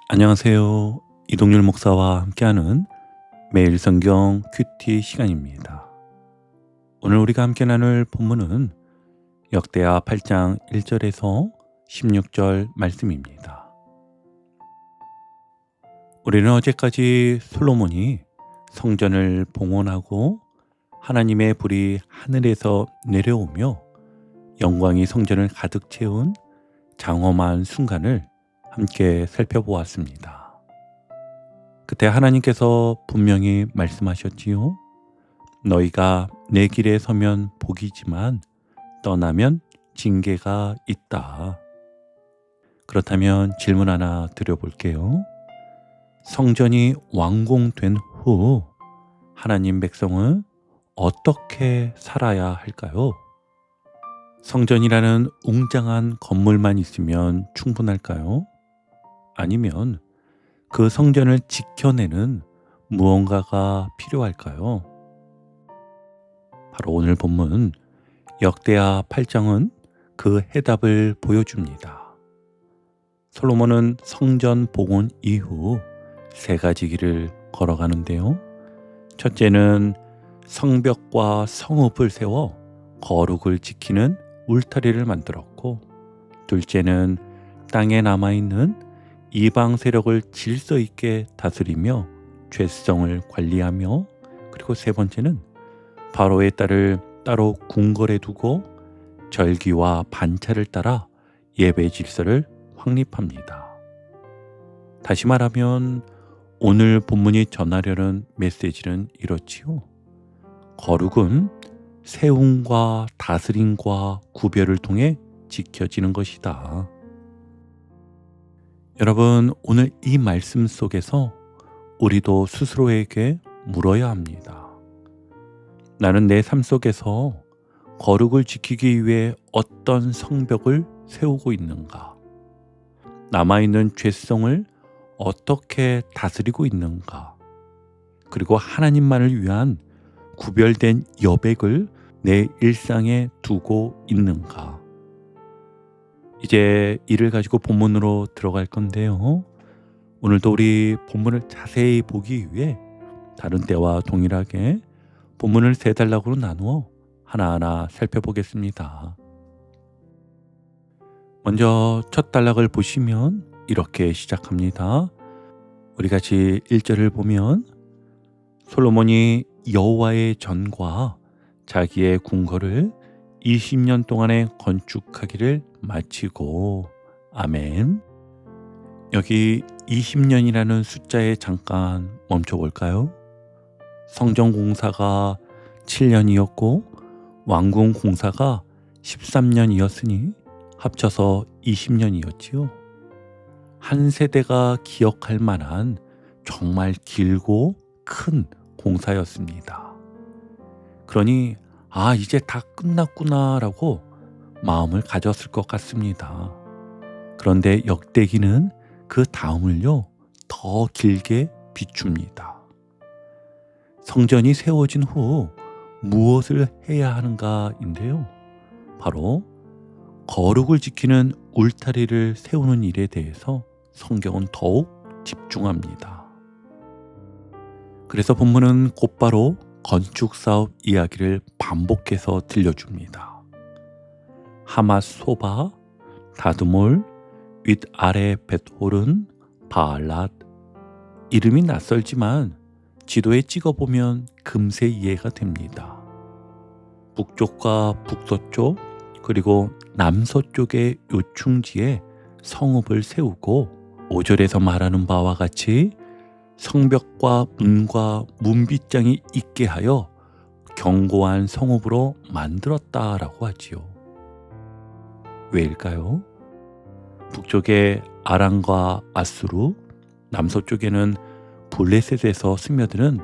안녕하세요. 이동률 목사와 함께하는 매일 성경 큐티 시간입니다. 오늘 우리가 함께 나눌 본문은 역대하 8장 1절에서 16절 말씀입니다. 우리는 어제까지 솔로몬이 성전을 봉헌하고 하나님의 불이 하늘에서 내려오며 영광이 성전을 가득 채운 장엄한 순간을 함께 살펴보았습니다. 그때 하나님께서 분명히 말씀하셨지요. 너희가 내 길에 서면 복이지만 떠나면 징계가 있다. 그렇다면 질문 하나 드려볼게요. 성전이 완공된 후 하나님 백성은 어떻게 살아야 할까요? 성전이라는 웅장한 건물만 있으면 충분할까요? 아니면 그 성전을 지켜내는 무언가가 필요할까요? 바로 오늘 본문 역대하 8장은 그 해답을 보여줍니다. 솔로몬은 성전 복원 이후 세 가지 길을 걸어가는데요. 첫째는 성벽과 성읍을 세워 거룩을 지키는 울타리를 만들었고, 둘째는 땅에 남아있는 이방 세력을 질서 있게 다스리며 죄성을 관리하며, 그리고 세 번째는 바로의 딸을 따로 궁궐에 두고 절기와 반차를 따라 예배 질서를 확립합니다. 다시 말하면 오늘 본문이 전하려는 메시지는 이렇지요. 거룩은 세움과 다스림과 구별을 통해 지켜지는 것이다. 여러분, 오늘 이 말씀 속에서 우리도 스스로에게 물어야 합니다. 나는 내 삶 속에서 거룩을 지키기 위해 어떤 성벽을 세우고 있는가? 남아있는 죄성을 어떻게 다스리고 있는가? 그리고 하나님만을 위한 구별된 여백을 내 일상에 두고 있는가? 이제 이를 가지고 본문으로 들어갈 건데요. 오늘도 우리 본문을 자세히 보기 위해 다른 때와 동일하게 본문을 세 단락으로 나누어 하나하나 살펴보겠습니다. 먼저 첫 단락을 보시면 이렇게 시작합니다. 우리 같이 1절을 보면 솔로몬이 여호와의 전과 자기의 궁궐을 20년 동안에 건축하기를 마치고. 아멘. 여기 20년이라는 숫자에 잠깐 멈춰볼까요? 성전 공사가 7년이었고 왕궁 공사가 13년이었으니 합쳐서 20년이었지요. 한 세대가 기억할 만한 정말 길고 큰 공사였습니다. 그러니 이제 다 끝났구나라고 마음을 가졌을 것 같습니다. 그런데 역대기는 그 다음을요 더 길게 비춥니다. 성전이 세워진 후 무엇을 해야 하는가인데요. 바로 거룩을 지키는 울타리를 세우는 일에 대해서 성경은 더욱 집중합니다. 그래서 본문은 곧바로 건축 사업 이야기를 반복해서 들려줍니다. 하맛소바, 다드몰, 윗아래 벳호른, 바알랏. 이름이 낯설지만 지도에 찍어보면 금세 이해가 됩니다. 북쪽과 북서쪽 그리고 남서쪽의 요충지에 성읍을 세우고 5절에서 말하는 바와 같이 성벽과 문과 문빗장이 있게 하여 견고한 성읍으로 만들었다라고 하지요. 왜일까요? 북쪽에 아람과 아수르, 남서쪽에는 블레셋에서 스며드는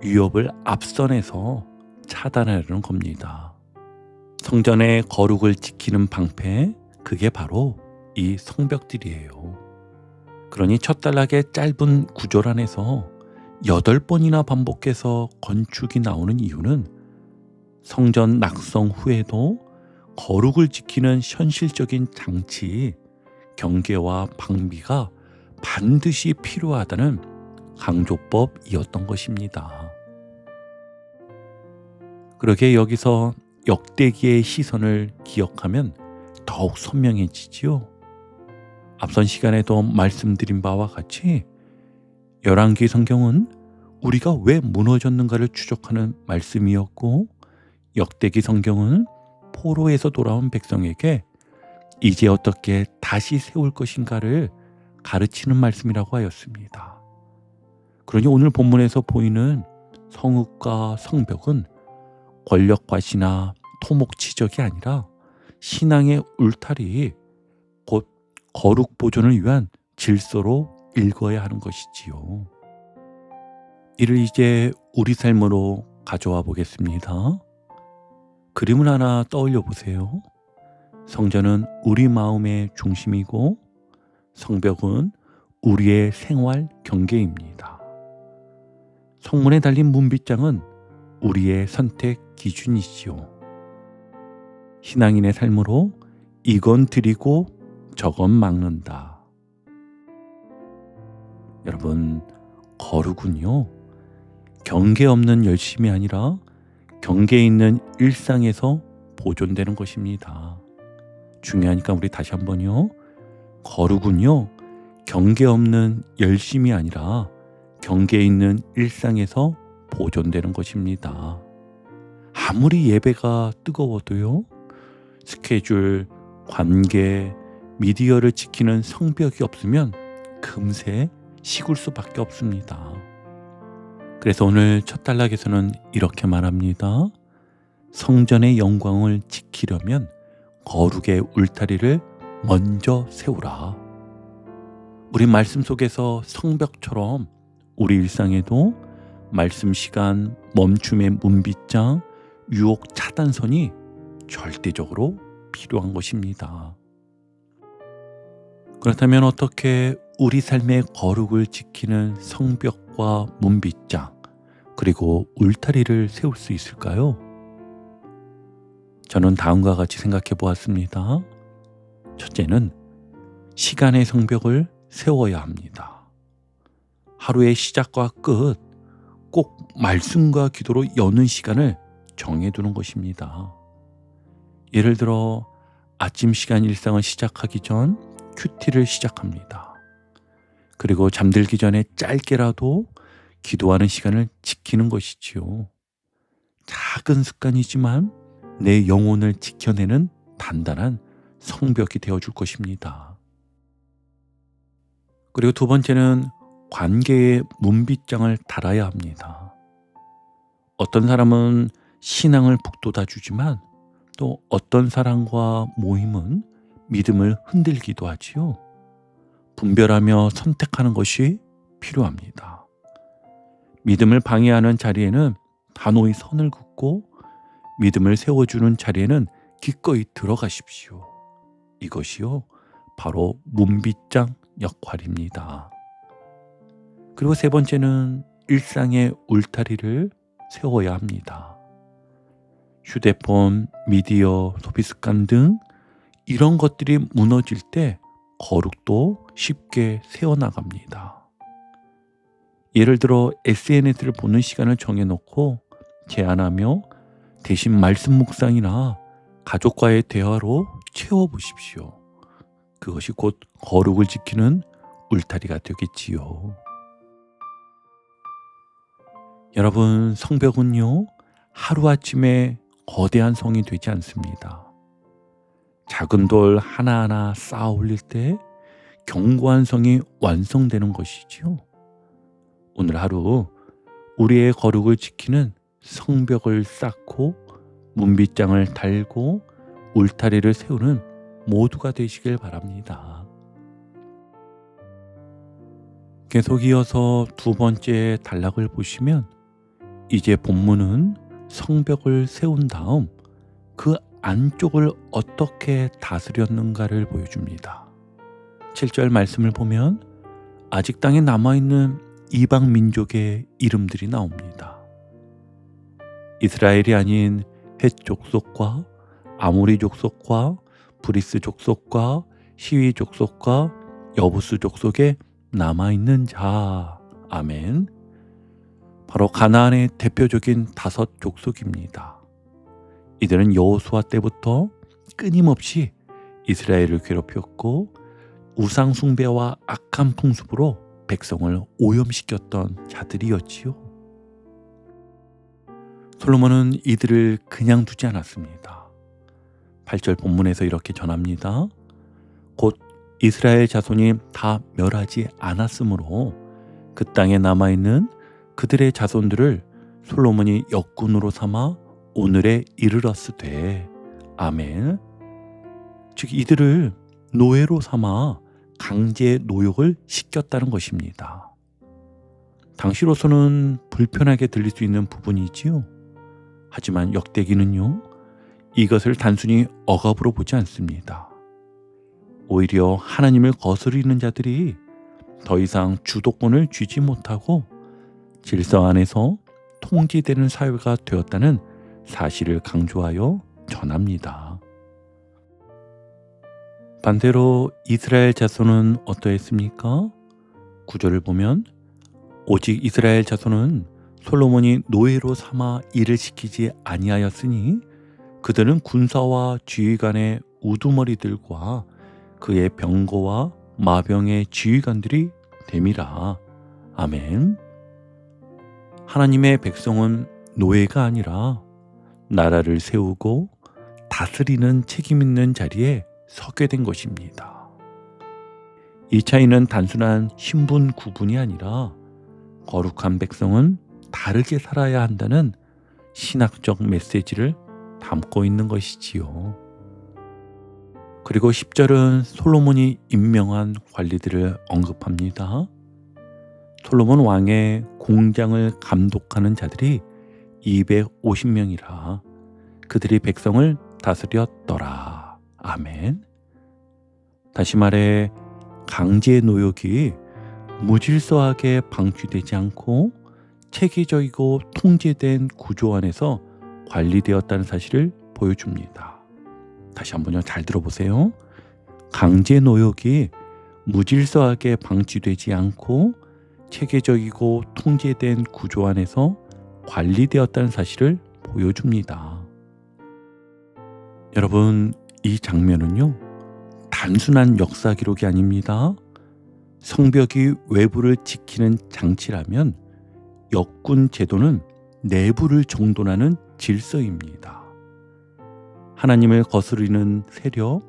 위협을 앞선에서 차단하려는 겁니다. 성전의 거룩을 지키는 방패, 그게 바로 이 성벽들이에요. 그러니 첫 단락의 짧은 구절 안에서 8번이나 반복해서 건축이 나오는 이유는 성전 낙성 후에도 거룩을 지키는 현실적인 장치, 경계와 방비가 반드시 필요하다는 강조법이었던 것입니다. 그러게 여기서 역대기의 시선을 기억하면 더욱 선명해지지요. 앞선 시간에도 말씀드린 바와 같이 열왕기 성경은 우리가 왜 무너졌는가를 추적하는 말씀이었고, 역대기 성경은 포로에서 돌아온 백성에게 이제 어떻게 다시 세울 것인가를 가르치는 말씀이라고 하였습니다. 그러니 오늘 본문에서 보이는 성읍과 성벽은 권력 과시나 토목 치적이 아니라 신앙의 울타리, 곧 거룩 보존을 위한 질서로 읽어야 하는 것이지요. 이를 이제 우리 삶으로 가져와 보겠습니다. 그림을 하나 떠올려 보세요. 성전은 우리 마음의 중심이고 성벽은 우리의 생활 경계입니다. 성문에 달린 문빗장은 우리의 선택 기준이지요. 신앙인의 삶으로 이건 드리고 저건 막는다. 여러분, 거룩은요, 경계 없는 열심이 아니라 경계 있는 일상에서 보존되는 것입니다. 중요하니까 우리 다시 한번요. 거룩은요, 경계 없는 열심이 아니라 경계 있는 일상에서 보존되는 것입니다. 아무리 예배가 뜨거워도요, 스케줄, 관계, 미디어를 지키는 성벽이 없으면 금세 식을 수밖에 없습니다. 그래서 오늘 첫 단락에서는 이렇게 말합니다. 성전의 영광을 지키려면 거룩의 울타리를 먼저 세우라. 우리 말씀 속에서 성벽처럼 우리 일상에도 말씀 시간, 멈춤의 문빗장, 유혹 차단선이 절대적으로 필요한 것입니다. 그렇다면 어떻게 우리 삶의 거룩을 지키는 성벽과 문빗장, 그리고 울타리를 세울 수 있을까요? 저는 다음과 같이 생각해 보았습니다. 첫째는 시간의 성벽을 세워야 합니다. 하루의 시작과 끝, 꼭 말씀과 기도로 여는 시간을 정해두는 것입니다. 예를 들어 아침 시간 일상을 시작하기 전 큐티를 시작합니다. 그리고 잠들기 전에 짧게라도 기도하는 시간을 지키는 것이지요. 작은 습관이지만 내 영혼을 지켜내는 단단한 성벽이 되어줄 것입니다. 그리고 두 번째는 관계의 문빗장을 달아야 합니다. 어떤 사람은 신앙을 북돋아주지만 또 어떤 사람과 모임은 믿음을 흔들기도 하지요. 분별하며 선택하는 것이 필요합니다. 믿음을 방해하는 자리에는 단호히 선을 긋고 믿음을 세워주는 자리에는 기꺼이 들어가십시오. 이것이요, 바로 문빗장 역할입니다. 그리고 세 번째는 일상의 울타리를 세워야 합니다. 휴대폰, 미디어, 소비 습관 등 이런 것들이 무너질 때 거룩도 쉽게 새어나갑니다. 예를 들어 SNS를 보는 시간을 정해놓고 제한하며 대신 말씀 묵상이나 가족과의 대화로 채워보십시오. 그것이 곧 거룩을 지키는 울타리가 되겠지요. 여러분, 성벽은요, 하루아침에 거대한 성이 되지 않습니다. 작은 돌 하나하나 쌓아 올릴 때 견고한 성이 완성되는 것이지요. 오늘 하루 우리의 거룩을 지키는 성벽을 쌓고 문빗장을 달고 울타리를 세우는 모두가 되시길 바랍니다. 계속 이어서 두 번째 단락을 보시면 이제 본문은 성벽을 세운 다음 그 안쪽을 어떻게 다스렸는가를 보여줍니다. 7절 말씀을 보면 아직 땅에 남아있는 이방 민족의 이름들이 나옵니다. 이스라엘이 아닌 헷 족속과 아모리 족속과 브리스 족속과 시위 족속과 여부스 족속의 남아있는 자. 아멘. 바로 가나안의 대표적인 5 족속입니다. 이들은 여호수아 때부터 끊임없이 이스라엘을 괴롭혔고 우상 숭배와 악한 풍습으로 백성을 오염시켰던 자들이었지요. 솔로몬은 이들을 그냥 두지 않았습니다. 8절 본문에서 이렇게 전합니다. 곧 이스라엘 자손이 다 멸하지 않았으므로 그 땅에 남아있는 그들의 자손들을 솔로몬이 역군으로 삼아 오늘에 이르렀으되. 아멘. 즉 이들을 노예로 삼아 강제 노역을 시켰다는 것입니다. 당시로서는 불편하게 들릴 수 있는 부분이지요. 하지만 역대기는요, 이것을 단순히 억압으로 보지 않습니다. 오히려 하나님을 거스르는 자들이 더 이상 주도권을 쥐지 못하고 질서 안에서 통제되는 사회가 되었다는 사실을 강조하여 전합니다. 반대로 이스라엘 자손은 어떠했습니까? 9절을 보면 오직 이스라엘 자손은 솔로몬이 노예로 삼아 일을 시키지 아니하였으니 그들은 군사와 지휘관의 우두머리들과 그의 병거와 마병의 지휘관들이 됨이라. 아멘. 하나님의 백성은 노예가 아니라 나라를 세우고 다스리는 책임 있는 자리에 서게 된 것입니다. 이 차이는 단순한 신분 구분이 아니라 거룩한 백성은 다르게 살아야 한다는 신학적 메시지를 담고 있는 것이지요. 그리고 10절은 솔로몬이 임명한 관리들을 언급합니다. 솔로몬 왕의 공장을 감독하는 자들이 250명이라 그들이 백성을 다스렸더라. 아멘. 다시 말해 강제 노역이 무질서하게 방치되지 않고 체계적이고 통제된 구조 안에서 관리되었다는 사실을 보여줍니다. 다시 한번요, 잘 들어보세요. 강제 노역이 무질서하게 방치되지 않고 체계적이고 통제된 구조 안에서 관리되었다는 사실을 보여줍니다. 여러분, 이 장면은요, 단순한 역사 기록이 아닙니다. 성벽이 외부를 지키는 장치라면 역군 제도는 내부를 정돈하는 질서입니다. 하나님을 거스르는 세력,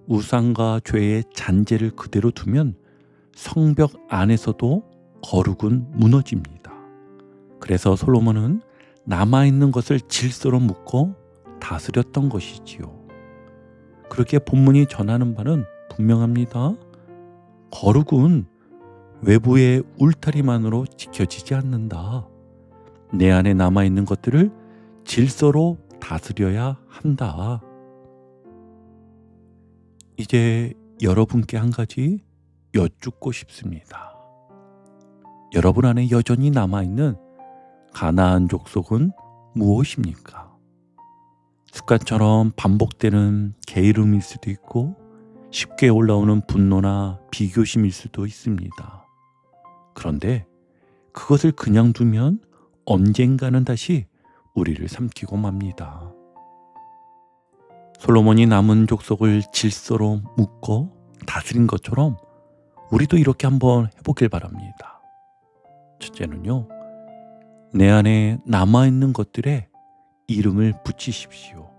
우상과 죄의 잔재를 그대로 두면 성벽 안에서도 거룩은 무너집니다. 그래서 솔로몬은 남아있는 것을 질서로 묶어 다스렸던 것이지요. 그렇게 본문이 전하는 바는 분명합니다. 거룩은 외부의 울타리만으로 지켜지지 않는다. 내 안에 남아있는 것들을 질서로 다스려야 한다. 이제 여러분께 한 가지 여쭙고 싶습니다. 여러분 안에 여전히 남아있는 가나안 족속은 무엇입니까? 습관처럼 반복되는 게으름일 수도 있고 쉽게 올라오는 분노나 비교심일 수도 있습니다. 그런데 그것을 그냥 두면 언젠가는 다시 우리를 삼키고 맙니다. 솔로몬이 남은 족속을 질서로 묶어 다스린 것처럼 우리도 이렇게 한번 해보길 바랍니다. 첫째는요, 내 안에 남아있는 것들에 이름을 붙이십시오.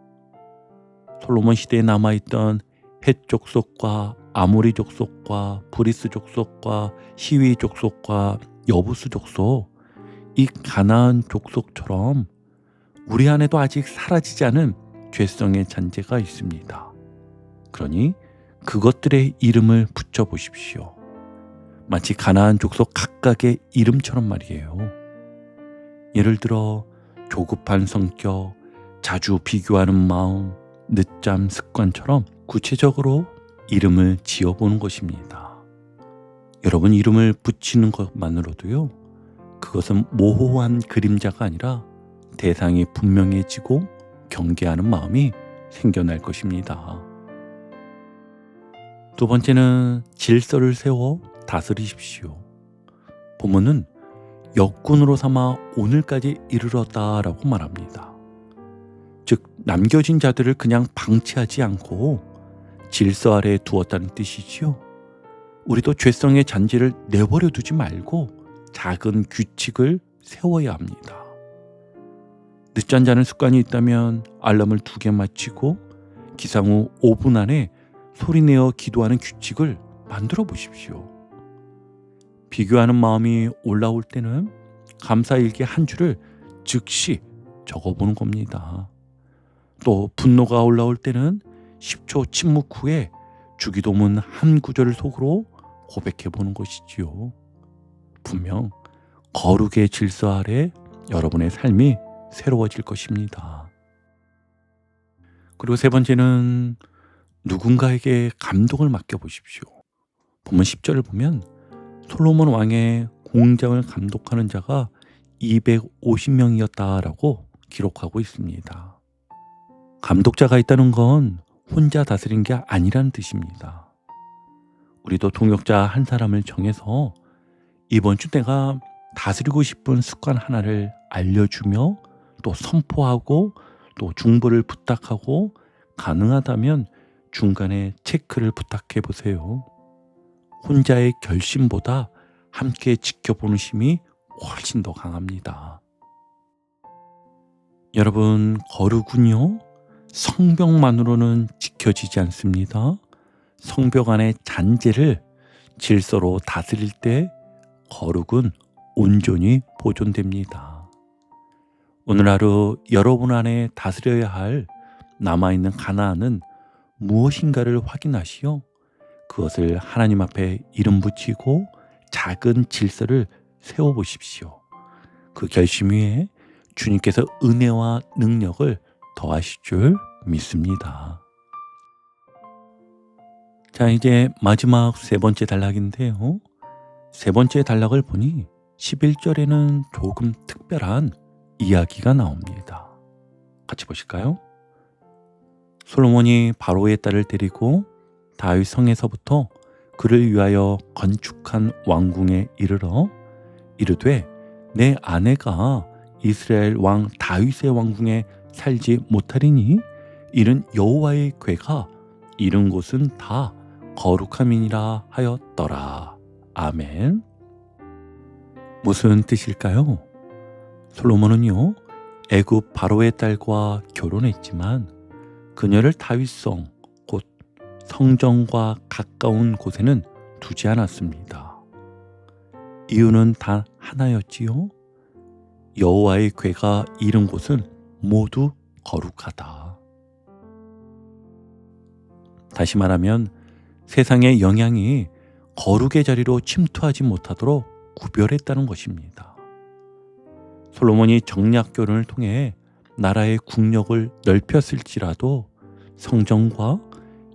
솔로몬 시대에 남아있던 헷 족속과 아모리 족속과 브리스 족속과 시위 족속과 여부스 족속, 이 가나안 족속처럼 우리 안에도 아직 사라지지 않은 죄성의 잔재가 있습니다. 그러니 그것들의 이름을 붙여보십시오. 마치 가나안 족속 각각의 이름처럼 말이에요. 예를 들어 조급한 성격, 자주 비교하는 마음, 늦잠 습관처럼 구체적으로 이름을 지어보는 것입니다. 여러분, 이름을 붙이는 것만으로도요, 그것은 모호한 그림자가 아니라 대상이 분명해지고 경계하는 마음이 생겨날 것입니다. 두 번째는 질서를 세워 다스리십시오. 본문은 역군으로 삼아 오늘까지 이르렀다라고 말합니다. 즉 남겨진 자들을 그냥 방치하지 않고 질서 아래 두었다는 뜻이지요. 우리도 죄성의 잔재를 내버려 두지 말고 작은 규칙을 세워야 합니다. 늦잠 자는 습관이 있다면 알람을 2개 맞추고 기상 후 5분 안에 소리내어 기도하는 규칙을 만들어 보십시오. 비교하는 마음이 올라올 때는 감사일기 한 줄을 즉시 적어보는 겁니다. 또 분노가 올라올 때는 10초 침묵 후에 주기도문 한 구절을 속으로 고백해보는 것이지요. 분명 거룩의 질서 아래 여러분의 삶이 새로워질 것입니다. 그리고 세 번째는 누군가에게 감동을 맡겨보십시오. 본문 10절을 보면 솔로몬 왕의 공장을 감독하는 자가 250명이었다라고 기록하고 있습니다. 감독자가 있다는 건 혼자 다스린 게 아니라는 뜻입니다. 우리도 동역자 한 사람을 정해서 이번 주 내가 다스리고 싶은 습관 하나를 알려주며 또 선포하고 또 중보를 부탁하고 가능하다면 중간에 체크를 부탁해 보세요. 혼자의 결심보다 함께 지켜보는 힘이 훨씬 더 강합니다. 여러분, 거룩은요, 성벽만으로는 지켜지지 않습니다. 성벽 안의 잔재를 질서로 다스릴 때 거룩은 온전히 보존됩니다. 오늘 하루 여러분 안에 다스려야 할 남아있는 가나안은 무엇인가를 확인하시어 그것을 하나님 앞에 이름 붙이고 작은 질서를 세워보십시오. 그 결심 위에 주님께서 은혜와 능력을 더하실 줄 믿습니다. 자, 이제 마지막 세 번째 단락인데요. 세 번째 단락을 보니 11절에는 조금 특별한 이야기가 나옵니다. 같이 보실까요? 솔로몬이 바로의 딸을 데리고 다윗 성에서부터 그를 위하여 건축한 왕궁에 이르러 이르되 내 아내가 이스라엘 왕 다윗의 왕궁에 살지 못하리니 이는 여호와의 궤가 이른 곳은 다 거룩함이니라 하였더라. 아멘. 무슨 뜻일까요? 솔로몬은요, 애굽 바로의 딸과 결혼했지만 그녀를 다윗성, 곧 성전과 가까운 곳에는 두지 않았습니다. 이유는 단 하나였지요. 여호와의 궤가 이른 곳은 모두 거룩하다. 다시 말하면 세상의 영향이 거룩의 자리로 침투하지 못하도록 구별했다는 것입니다. 솔로몬이 정략 결혼을 통해 나라의 국력을 넓혔을지라도 성전과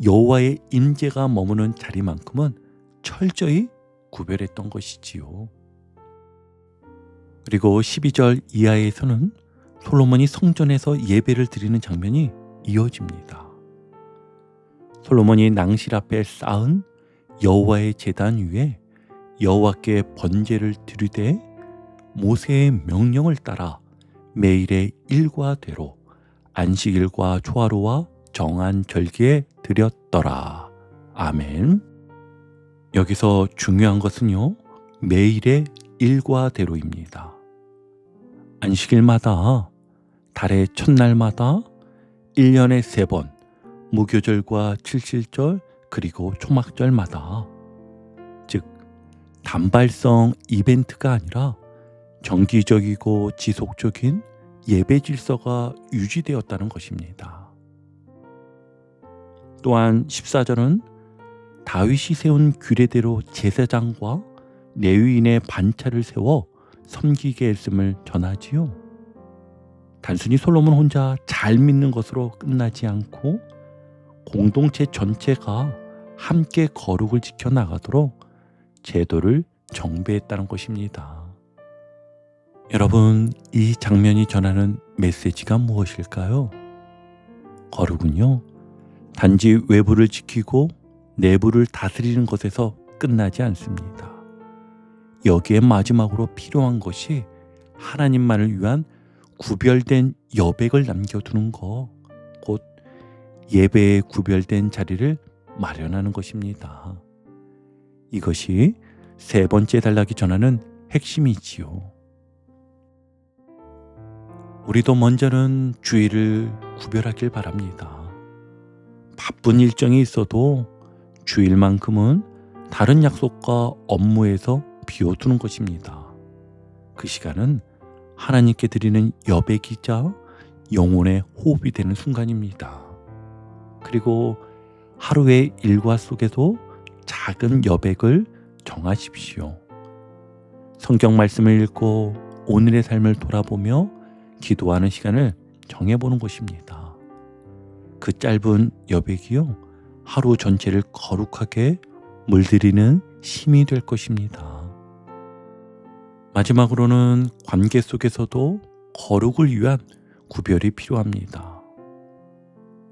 여호와의 임재가 머무는 자리만큼은 철저히 구별했던 것이지요. 그리고 12절 이하에서는 솔로몬이 성전에서 예배를 드리는 장면이 이어집니다. 솔로몬이 낭실 앞에 쌓은 여호와의 제단 위에 여호와께 번제를 드리되 모세의 명령을 따라 매일의 일과대로 안식일과 초하루와 정한 절기에 드렸더라. 아멘. 여기서 중요한 것은요, 매일의 일과대로입니다. 안식일마다, 달의 첫날마다, 1년에 3번, 무교절과 칠칠절 그리고 초막절마다, 즉 단발성 이벤트가 아니라 정기적이고 지속적인 예배 질서가 유지되었다는 것입니다. 또한 14절은 다윗이 세운 규례대로 제사장과 레위인의 반차를 세워 섬기게 했음을 전하지요. 단순히 솔로몬 혼자 잘 믿는 것으로 끝나지 않고 공동체 전체가 함께 거룩을 지켜나가도록 제도를 정비했다는 것입니다. 여러분, 이 장면이 전하는 메시지가 무엇일까요? 거룩은요, 단지 외부를 지키고 내부를 다스리는 것에서 끝나지 않습니다. 여기에 마지막으로 필요한 것이 하나님만을 위한 구별된 여백을 남겨두는 것, 곧 예배에 구별된 자리를 마련하는 것입니다. 이것이 세 번째 단락이 전하는 핵심이지요. 우리도 먼저는 주일을 구별하길 바랍니다. 바쁜 일정이 있어도 주일만큼은 다른 약속과 업무에서 비워두는 것입니다. 그 시간은 하나님께 드리는 여백이자 영혼의 호흡이 되는 순간입니다. 그리고 하루의 일과 속에도 작은 여백을 정하십시오. 성경 말씀을 읽고 오늘의 삶을 돌아보며 기도하는 시간을 정해보는 것입니다. 그 짧은 여백이요, 하루 전체를 거룩하게 물들이는 힘이 될 것입니다. 마지막으로는 관계 속에서도 거룩을 위한 구별이 필요합니다.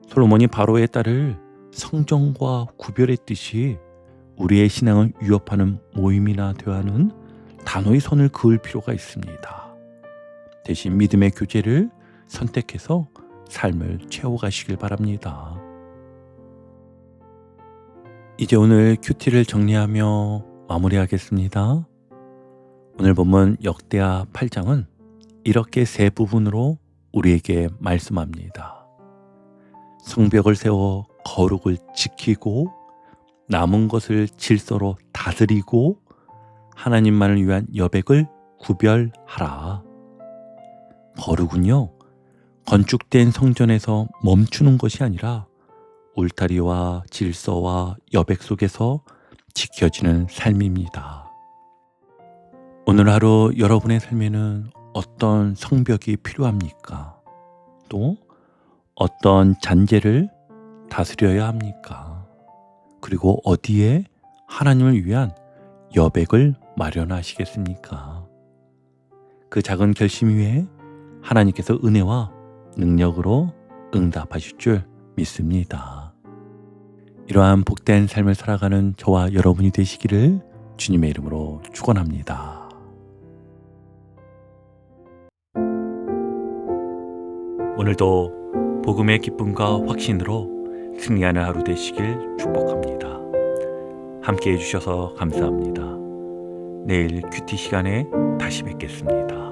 솔로몬이 바로의 딸을 성정과 구별했듯이 우리의 신앙을 위협하는 모임이나 대화는 단호히 선을 그을 필요가 있습니다. 대신 믿음의 교제를 선택해서 삶을 채워가시길 바랍니다. 이제 오늘 큐티를 정리하며 마무리하겠습니다. 오늘 본문 역대하 8장은 이렇게 세 부분으로 우리에게 말씀합니다. 성벽을 세워 거룩을 지키고 남은 것을 질서로 다스리고 하나님만을 위한 여백을 구별하라. 거룩은요, 건축된 성전에서 멈추는 것이 아니라 울타리와 질서와 여백 속에서 지켜지는 삶입니다. 오늘 하루 여러분의 삶에는 어떤 성벽이 필요합니까? 또 어떤 잔재를 다스려야 합니까? 그리고 어디에 하나님을 위한 여백을 마련하시겠습니까? 그 작은 결심 위에 하나님께서 은혜와 능력으로 응답하실 줄 믿습니다. 이러한 복된 삶을 살아가는 저와 여러분이 되시기를 주님의 이름으로 축원합니다. 오늘도 복음의 기쁨과 확신으로 승리하는 하루 되시길 축복합니다. 함께 해주셔서 감사합니다. 내일 큐티 시간에 다시 뵙겠습니다.